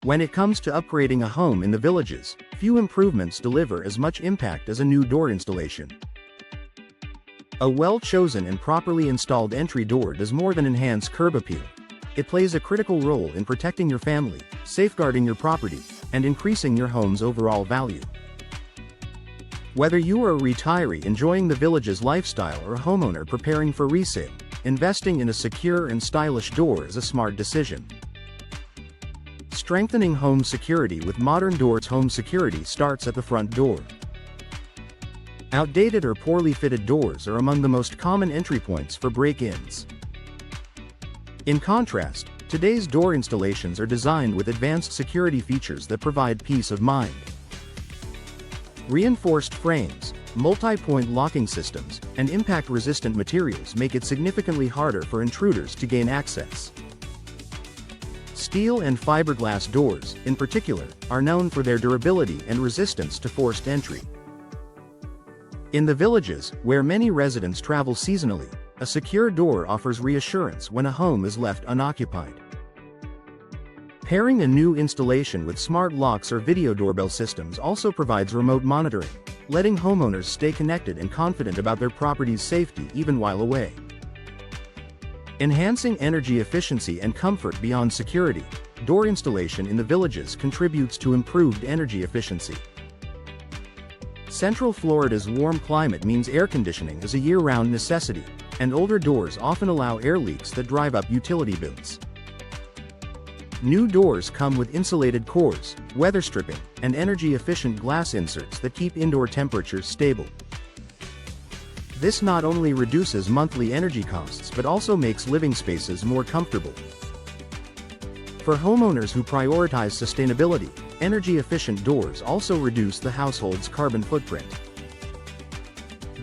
When it comes to upgrading a home in the villages, few improvements deliver as much impact as a new door installation. A well-chosen and properly installed entry door does more than enhance curb appeal. It plays a critical role in protecting your family, safeguarding your property, and increasing your home's overall value. Whether you are a retiree enjoying the village's lifestyle or a homeowner preparing for resale, investing in a secure and stylish door is a smart decision. Strengthening home security with modern doors. Home security starts at the front door. Outdated or poorly fitted doors are among the most common entry points for break-ins. In contrast, today's door installations are designed with advanced security features that provide peace of mind. Reinforced frames, multi-point locking systems, and impact-resistant materials make it significantly harder for intruders to gain access. Steel and fiberglass doors, in particular, are known for their durability and resistance to forced entry. In the villages, where many residents travel seasonally, a secure door offers reassurance when a home is left unoccupied. Pairing a new installation with smart locks or video doorbell systems also provides remote monitoring, letting homeowners stay connected and confident about their property's safety even while away. Enhancing energy efficiency and comfort beyond security, door installation in the villages contributes to improved energy efficiency. Central Florida's warm climate means air conditioning is a year-round necessity, and older doors often allow air leaks that drive up utility bills. New doors come with insulated cores, weather stripping, and energy-efficient glass inserts that keep indoor temperatures stable. This not only reduces monthly energy costs but also makes living spaces more comfortable. For homeowners who prioritize sustainability, energy-efficient doors also reduce the household's carbon footprint.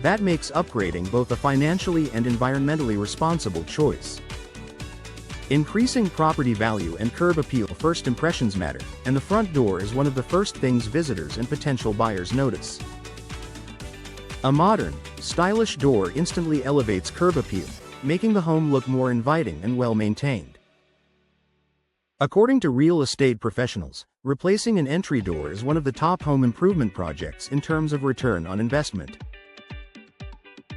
That makes upgrading both a financially and environmentally responsible choice. Increasing property value and curb appeal. First impressions matter, and the front door is one of the first things visitors and potential buyers notice. A modern, stylish door instantly elevates curb appeal, making the home look more inviting and well-maintained. According to real estate professionals, replacing an entry door is one of the top home improvement projects in terms of return on investment.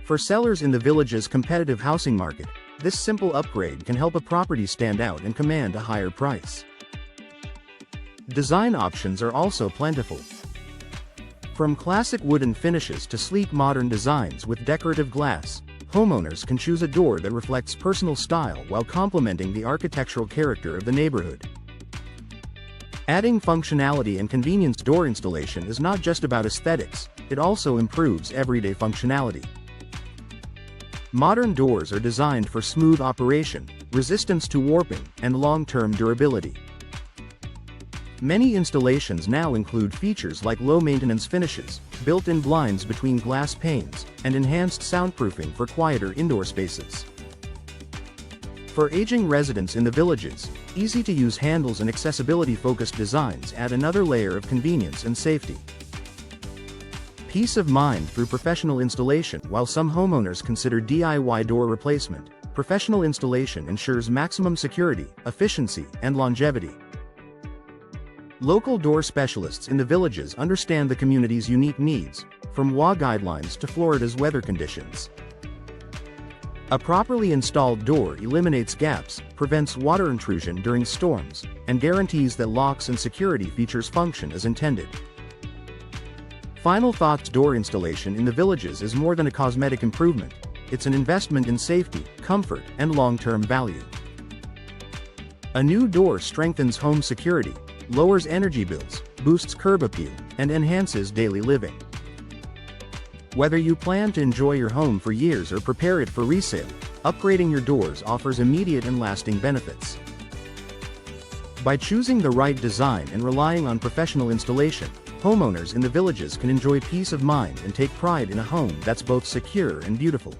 For sellers in the village's competitive housing market, this simple upgrade can help a property stand out and command a higher price. Design options are also plentiful. From classic wooden finishes to sleek modern designs with decorative glass, homeowners can choose a door that reflects personal style while complementing the architectural character of the neighborhood. Adding functionality and convenience. Door installation is not just about aesthetics, it also improves everyday functionality. Modern doors are designed for smooth operation, resistance to warping, and long-term durability. Many installations now include features like low-maintenance finishes, built-in blinds between glass panes, and enhanced soundproofing for quieter indoor spaces. For aging residents in the villages, easy-to-use handles and accessibility-focused designs add another layer of convenience and safety. Peace of mind through professional installation. While some homeowners consider DIY door replacement, professional installation ensures maximum security, efficiency, and longevity. Local door specialists in the villages understand the community's unique needs, from WA guidelines to Florida's weather conditions. A properly installed door eliminates gaps, prevents water intrusion during storms, and guarantees that locks and security features function as intended. Final thoughts. Door installation in the villages is more than a cosmetic improvement, it's an investment in safety, comfort, and long-term value. A new door strengthens home security, lowers energy bills, boosts curb appeal, and enhances daily living. Whether you plan to enjoy your home for years or prepare it for resale, upgrading your doors offers immediate and lasting benefits. By choosing the right design and relying on professional installation, homeowners in the villages can enjoy peace of mind and take pride in a home that's both secure and beautiful.